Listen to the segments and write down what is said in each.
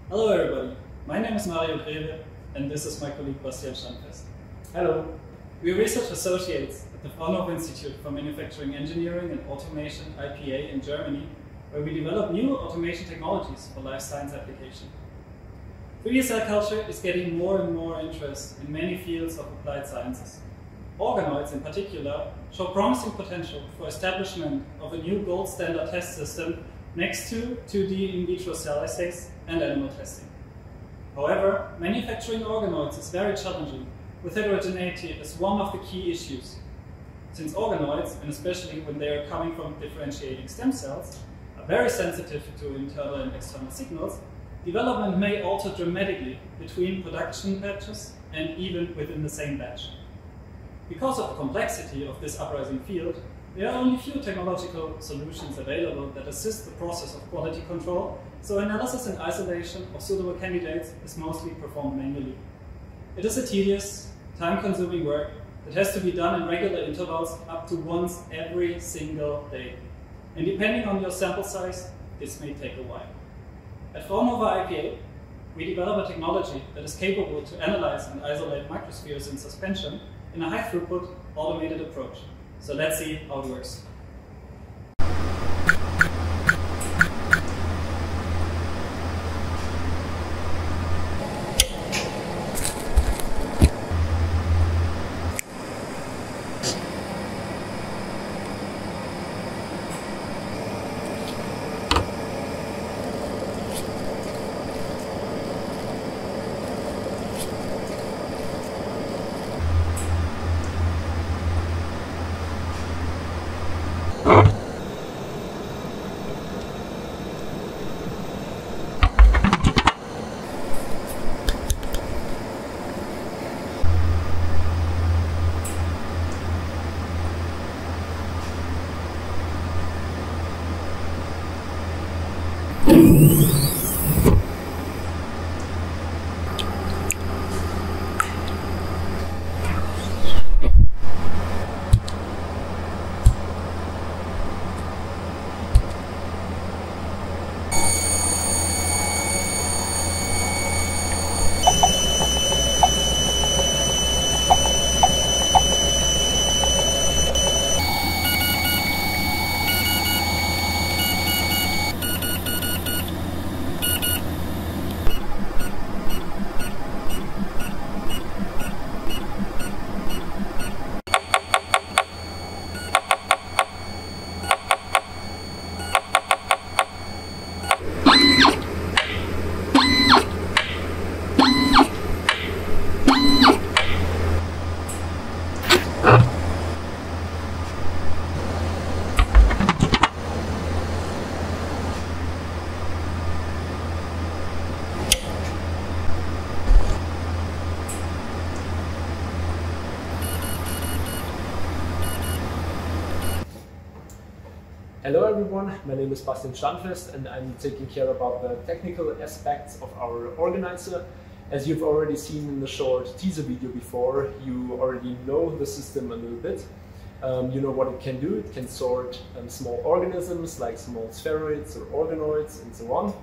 Hello everybody, my name is Mario Greve and this is my colleague Bastian Standfest. Hello. We are research associates at the Fraunhofer Institute for Manufacturing Engineering and Automation IPA in Germany, where we develop new automation technologies for life science application. 3D cell culture is getting more and more interest in many fields of applied sciences. Organoids in particular show promising potential for establishment of a new gold standard test system next to 2D in vitro cell assays and animal testing. However, manufacturing organoids is very challenging, with heterogeneity as one of the key issues. Since organoids, and especially when they are coming from differentiating stem cells, are very sensitive to internal and external signals, development may alter dramatically between production batches and even within the same batch. Because of the complexity of this uprising field, there are only few technological solutions available that assist the process of quality control, so analysis and isolation of suitable candidates is mostly performed manually. It is a tedious, time-consuming work that has to be done in regular intervals up to once every single day. And depending on your sample size, this may take a while. At Fraunhofer IPA, we develop a technology that is capable to analyze and isolate microspheres in suspension in a high-throughput, automated approach. So let's see how it works. Hello everyone, my name is Bastian Standfest and I'm taking care about the technical aspects of our organizer. As you've already seen in the short teaser video before, you already know the system a little bit. You know what it can do. It can sort small organisms like small spheroids or organoids and so on.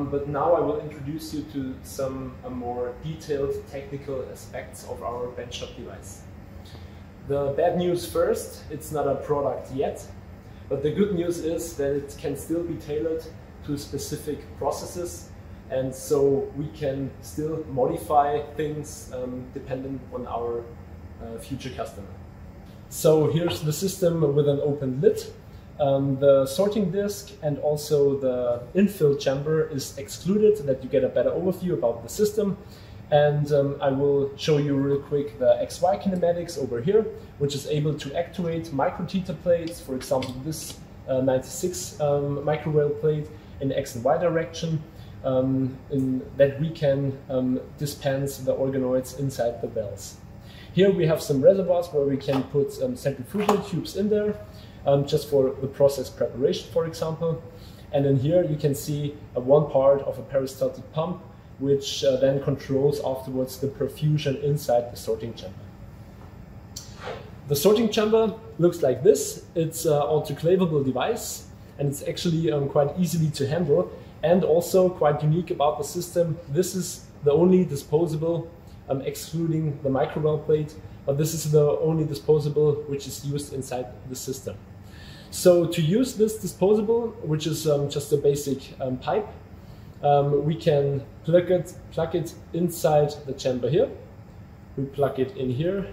But now I will introduce you to some more detailed technical aspects of our benchtop device. The bad news first, it's not a product yet. But the good news is that it can still be tailored to specific processes, and so we can still modify things dependent on our future customer. So here's the system with an open lid. The sorting disc and also the infill chamber is excluded so that you get a better overview about the system. And I will show you real quick the XY kinematics over here, which is able to actuate microteeter plates, for example this 96 micro rail plate in the X and Y direction, in that we can dispense the organoids inside the wells. Here we have some reservoirs where we can put centrifugal tubes in there, just for the process preparation, for example. And then here you can see one part of a peristaltic pump, which then controls afterwards the perfusion inside the sorting chamber. The sorting chamber looks like this. It's an autoclavable device, and it's actually quite easily to handle. And also quite unique about the system, this is the only disposable, excluding the microwell plate, but this is the only disposable which is used inside the system. So to use this disposable, which is just a basic pipe, we can plug it inside the chamber here. We plug it in here,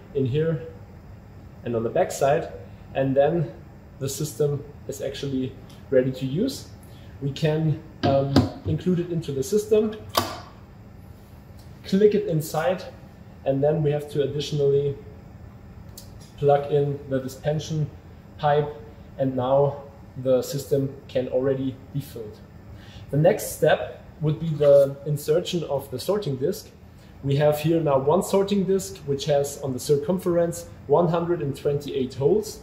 and on the back side, and then the system is actually ready to use. We can include it into the system, click it inside, and then we have to additionally plug in the dispensing pipe, and now the system can already be filled. The next step would be the insertion of the sorting disc. We have here now one sorting disc which has on the circumference 128 holes.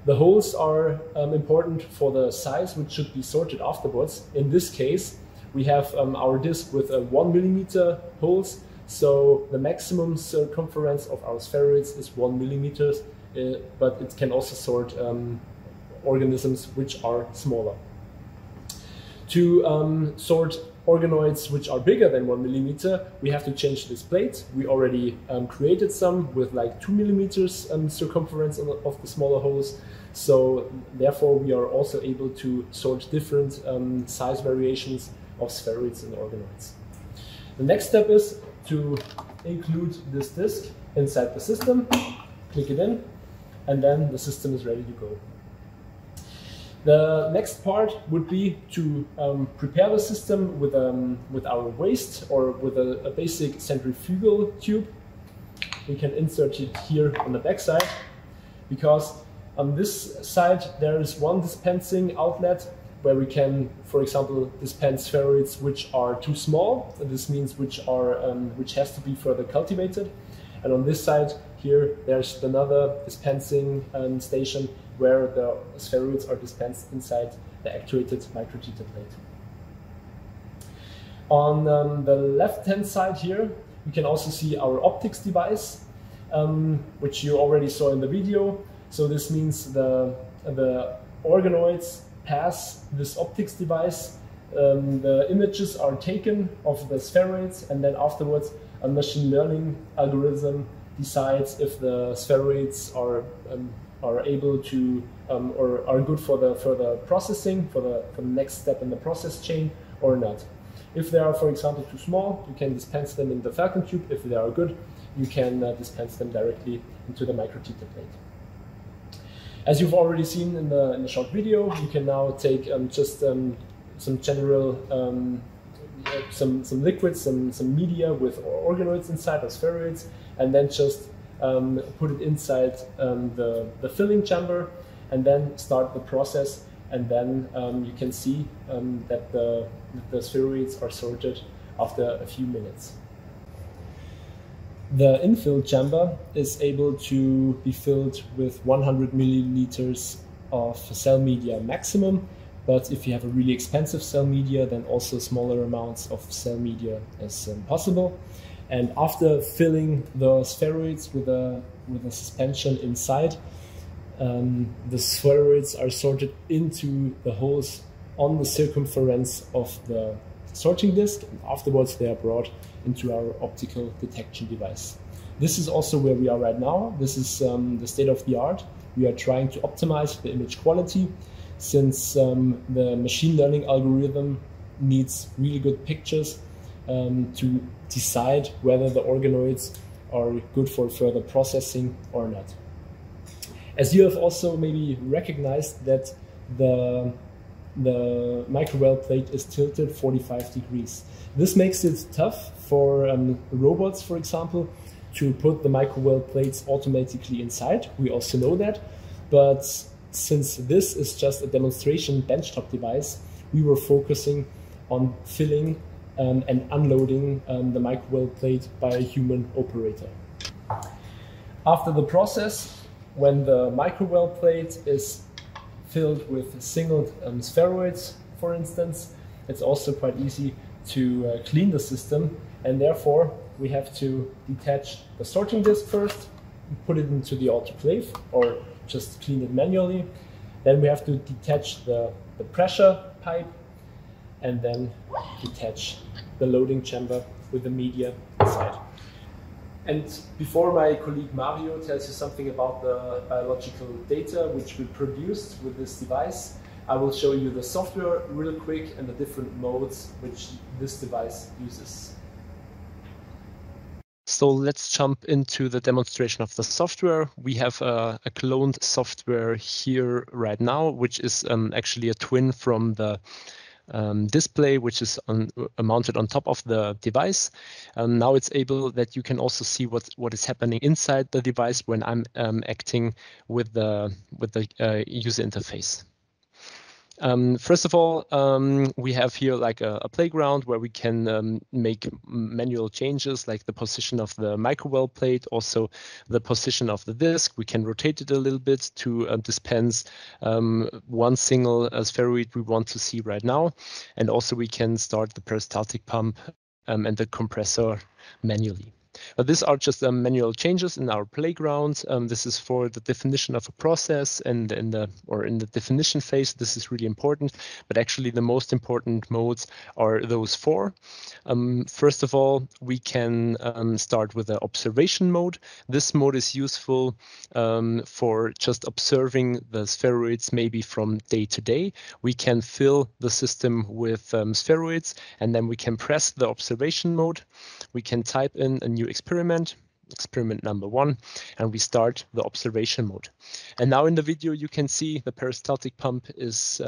The holes are important for the size which should be sorted afterwards. In this case, we have our disc with 1 millimeter holes, so the maximum circumference of our spheroids is 1 millimeter, but it can also sort organisms which are smaller. To sort organoids which are bigger than 1 millimeter, we have to change this plate. We already created some with like 2 millimeters circumference of the smaller holes. So therefore we are also able to sort different size variations of spheroids and organoids. The next step is to include this disc inside the system, click it in, and then the system is ready to go. The next part would be to prepare the system with our waste or with a basic centrifugal tube. We can insert it here on the back side, because on this side there is one dispensing outlet where we can, for example, dispense spheroids which are too small. This means which has to be further cultivated. And on this side here there's another dispensing station where the spheroids are dispensed inside the actuated microheater plate. On the left-hand side here, you can also see our optics device, which you already saw in the video. So this means the organoids pass this optics device. The images are taken of the spheroids, and then afterwards a machine learning algorithm decides if the spheroids are able to or are good for the further processing, for the next step in the process chain or not. If they are, for example, too small, you can dispense them in the Falcon tube. If they are good, you can dispense them directly into the microheater plate. As you've already seen in the short video, you can now take just some general some liquids, some media with organoids inside or spheroids, and then just put it inside the filling chamber, and then start the process. And then you can see that the spheroids are sorted after a few minutes. The infill chamber is able to be filled with 100 milliliters of cell media maximum, but if you have a really expensive cell media, then also smaller amounts of cell media is possible. And after filling the spheroids with a suspension inside, the spheroids are sorted into the holes on the circumference of the sorting disc, and afterwards they are brought into our optical detection device. This is also where we are right now. This is the state of the art. We are trying to optimize the image quality, since the machine learning algorithm needs really good pictures to decide whether the organoids are good for further processing or not. As you have also maybe recognized that the microwell plate is tilted 45 degrees. This makes it tough for robots, for example, to put the microwell plates automatically inside. We also know that, but since this is just a demonstration benchtop device, we were focusing on filling and unloading the microwell plate by a human operator. After the process, when the microwell plate is filled with single spheroids, for instance, it's also quite easy to clean the system, and therefore we have to detach the sorting disc first, put it into the autoclave, or just clean it manually. Then we have to detach the pressure pipe, and then detach the loading chamber with the media inside. And before my colleague Mario tells you something about the biological data which we produced with this device, I will show you the software real quick and the different modes which this device uses. So let's jump into the demonstration of the software. We have a cloned software here right now, which is actually a twin from the display, which is mounted on top of the device. Now it's able that you can also see what is happening inside the device when I'm acting with the user interface. First of all, we have here like a playground where we can make manual changes, like the position of the microwell plate, also the position of the disc. We can rotate it a little bit to dispense one single spheroid we want to see right now. And also we can start the peristaltic pump and the compressor manually. But these are just manual changes in our playground. This is for the definition of a process, and in the definition phase, this is really important. But actually, the most important modes are those four. First of all, we can start with the observation mode. This mode is useful for just observing the spheroids, maybe from day to day. We can fill the system with spheroids, and then we can press the observation mode. We can type in a new experiment number 1, and we start the observation mode. And now in the video you can see the peristaltic pump is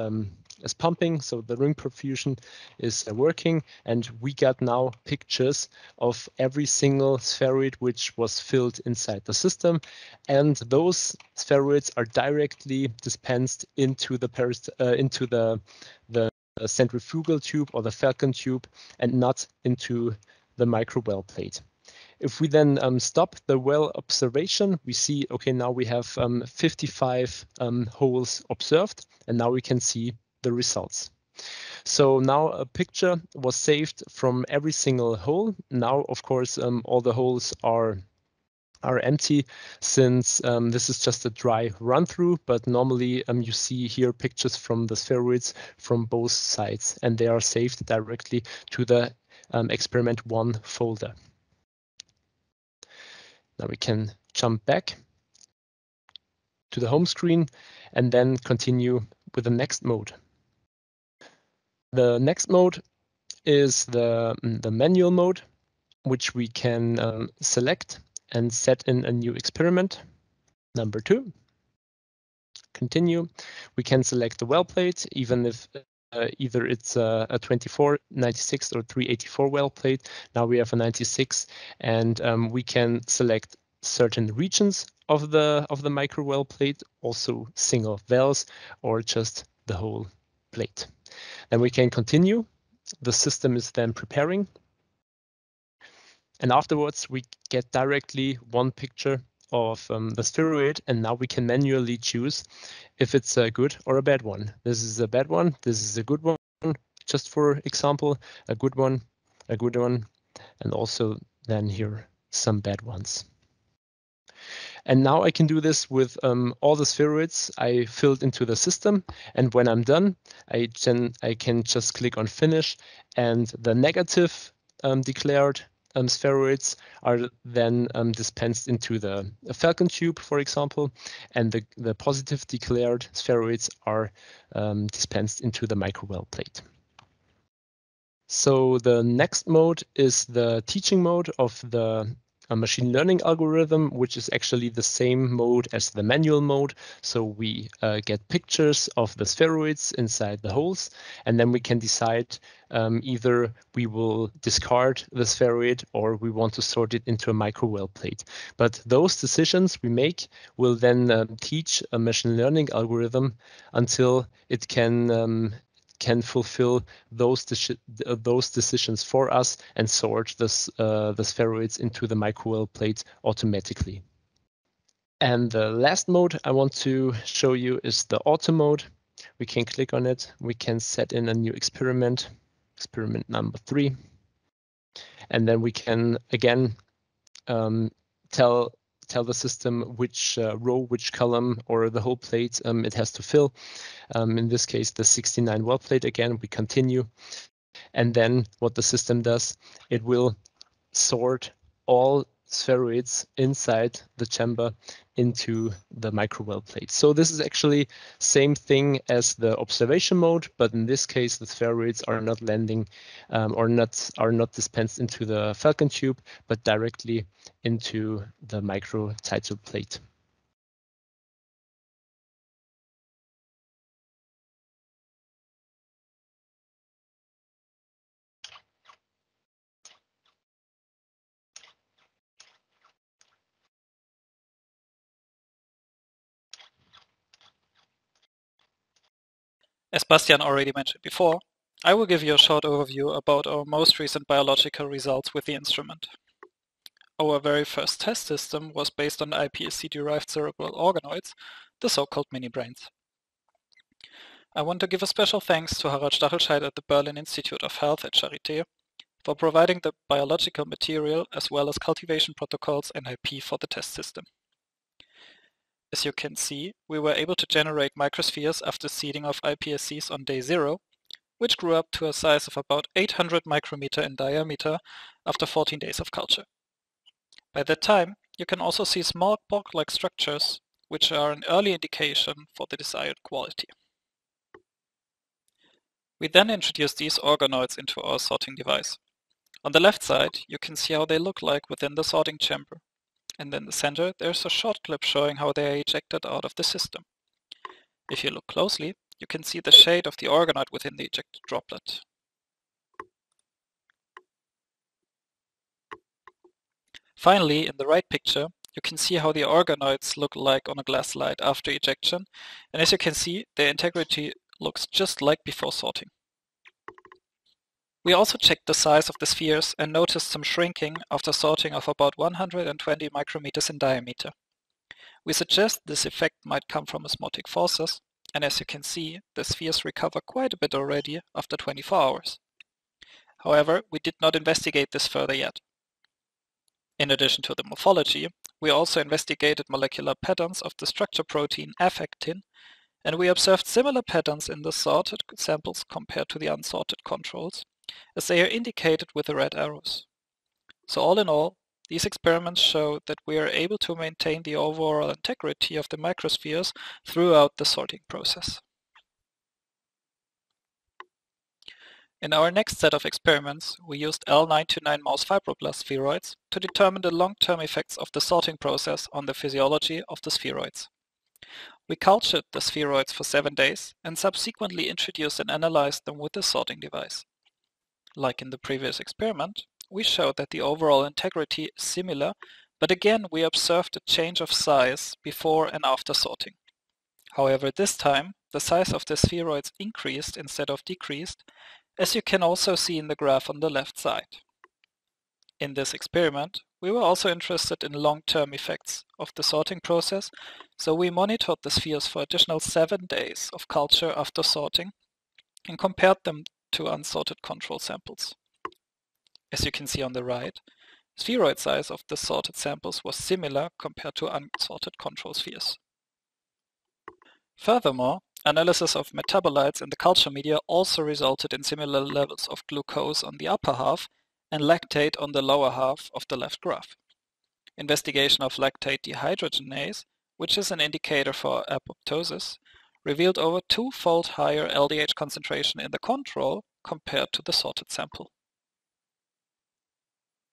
pumping, so the ring perfusion is working, and we got now pictures of every single spheroid which was filled inside the system, and those spheroids are directly dispensed into the centrifugal tube or the Falcon tube, and not into the microwell plate. If we then stop the well observation, we see, okay, now we have 55 holes observed, and now we can see the results. So now a picture was saved from every single hole. Now, of course, all the holes are empty, since this is just a dry run through, but normally you see here pictures from the spheroids from both sides, and they are saved directly to the experiment 1 folder. Now we can jump back to the home screen and then continue with the next mode. The next mode is the manual mode, which we can select and set in a new experiment, number 2. Continue. We can select the well plate, even if either it's a 24, 96 or 384 well plate. Now we have a 96, and we can select certain regions of the microwell plate, also single wells or just the whole plate. Then we can continue. The system is then preparing, and afterwards we get directly one picture of the spheroid, and now we can manually choose if it's a good or a bad one. This is a bad one, this is a good one, just for example, a good one, and also then here some bad ones. And now I can do this with all the spheroids I filled into the system, and when I'm done, I can just click on finish, and the negative declared spheroids are then dispensed into the Falcon tube, for example, and the positive declared spheroids are dispensed into the microwell plate. So the next mode is the teaching mode of the machine learning algorithm, which is actually the same mode as the manual mode. So we get pictures of the spheroids inside the holes, and then we can decide either we will discard the spheroid or we want to sort it into a microwell plate. But those decisions we make will then teach a machine learning algorithm until it can fulfill those decisions for us and sort the spheroids into the microwell plate automatically. And the last mode I want to show you is the auto mode. We can click on it. We can set in a new experiment number 3. And then we can again tell tell the system which row, which column, or the whole plate it has to fill. In this case, the 69 well plate again, we continue. And then what the system does, it will sort all spheroids inside the chamber into the micro well plate. So this is actually same thing as the observation mode, but in this case the spheroids are not landing are not dispensed into the falcon tube, but directly into the micro title plate. As Bastian already mentioned before, I will give you a short overview about our most recent biological results with the instrument. Our very first test system was based on iPSC-derived cerebral organoids, the so-called mini-brains. I want to give a special thanks to Hochdurchsatz-Sortiergerät at the Berlin Institute of Health at Charité for providing the biological material as well as cultivation protocols and IP for the test system. As you can see, we were able to generate microspheres after seeding of iPSCs on day 0, which grew up to a size of about 800 micrometer in diameter after 14 days of culture. By that time, you can also see small block-like structures, which are an early indication for the desired quality. We then introduced these organoids into our sorting device. On the left side, you can see how they look like within the sorting chamber. And in the center, there's a short clip showing how they are ejected out of the system. If you look closely, you can see the shade of the organoid within the ejected droplet. Finally, in the right picture, you can see how the organoids look like on a glass slide after ejection, and as you can see, their integrity looks just like before sorting. We also checked the size of the spheres and noticed some shrinking after sorting of about 120 micrometers in diameter. We suggest this effect might come from osmotic forces, and as you can see, the spheres recover quite a bit already after 24 hours. However, we did not investigate this further yet. In addition to the morphology, we also investigated molecular patterns of the structure protein affectin, and we observed similar patterns in the sorted samples compared to the unsorted controls, as they are indicated with the red arrows. So all in all, these experiments show that we are able to maintain the overall integrity of the microspheres throughout the sorting process. In our next set of experiments, we used L929 mouse fibroblast spheroids to determine the long-term effects of the sorting process on the physiology of the spheroids. We cultured the spheroids for 7 days and subsequently introduced and analyzed them with the sorting device. Like in the previous experiment, we showed that the overall integrity is similar, but again we observed a change of size before and after sorting. However, this time, the size of the spheroids increased instead of decreased, as you can also see in the graph on the left side. In this experiment, we were also interested in long-term effects of the sorting process, so we monitored the spheres for additional 7 days of culture after sorting and compared them to unsorted control samples. As you can see on the right, spheroid size of the sorted samples was similar compared to unsorted control spheres. Furthermore, analysis of metabolites in the culture media also resulted in similar levels of glucose on the upper half and lactate on the lower half of the left graph. Investigation of lactate dehydrogenase, which is an indicator for apoptosis, revealed over 2-fold higher LDH concentration in the control compared to the sorted sample.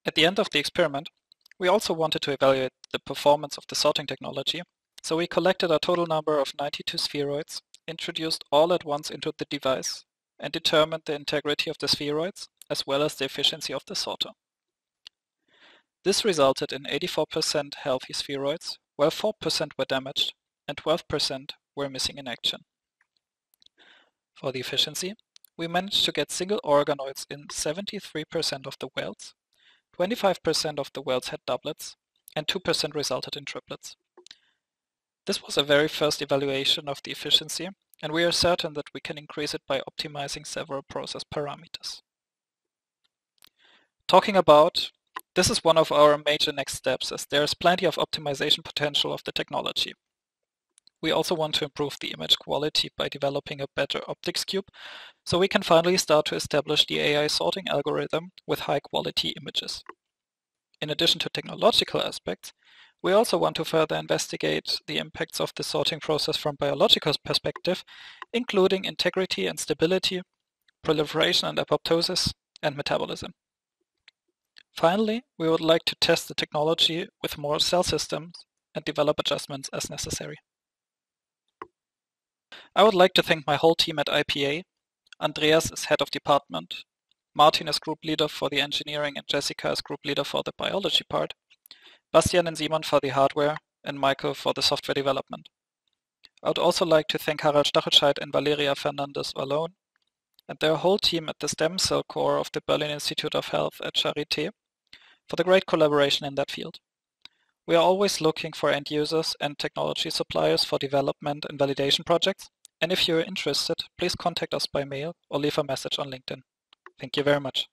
At the end of the experiment, we also wanted to evaluate the performance of the sorting technology, so we collected a total number of 92 spheroids, introduced all at once into the device, and determined the integrity of the spheroids as well as the efficiency of the sorter. This resulted in 84% healthy spheroids, while 4% were damaged and 12% were missing in action. For the efficiency, we managed to get single organoids in 73% of the whales, 25% of the whales had doublets, and 2% resulted in triplets. This was a very first evaluation of the efficiency, and we are certain that we can increase it by optimizing several process parameters. Talking about This is one of our major next steps, as there is plenty of optimization potential of the technology. We also want to improve the image quality by developing a better optics cube, so we can finally start to establish the AI sorting algorithm with high-quality images. In addition to technological aspects, we also want to further investigate the impacts of the sorting process from biological perspective, including integrity and stability, proliferation and apoptosis, and metabolism. Finally, we would like to test the technology with more cell systems and develop adjustments as necessary. I would like to thank my whole team at IPA. Andreas is head of department, Martin is group leader for the engineering, and Jessica is group leader for the biology part, Bastian and Simon for the hardware, and Michael for the software development. I would also like to thank Harald Stachelscheit and Valeria Fernandez-Wallon and their whole team at the stem cell core of the Berlin Institute of Health at Charité for the great collaboration in that field. We are always looking for end users and technology suppliers for development and validation projects, and if you are interested, please contact us by mail or leave a message on LinkedIn. Thank you very much.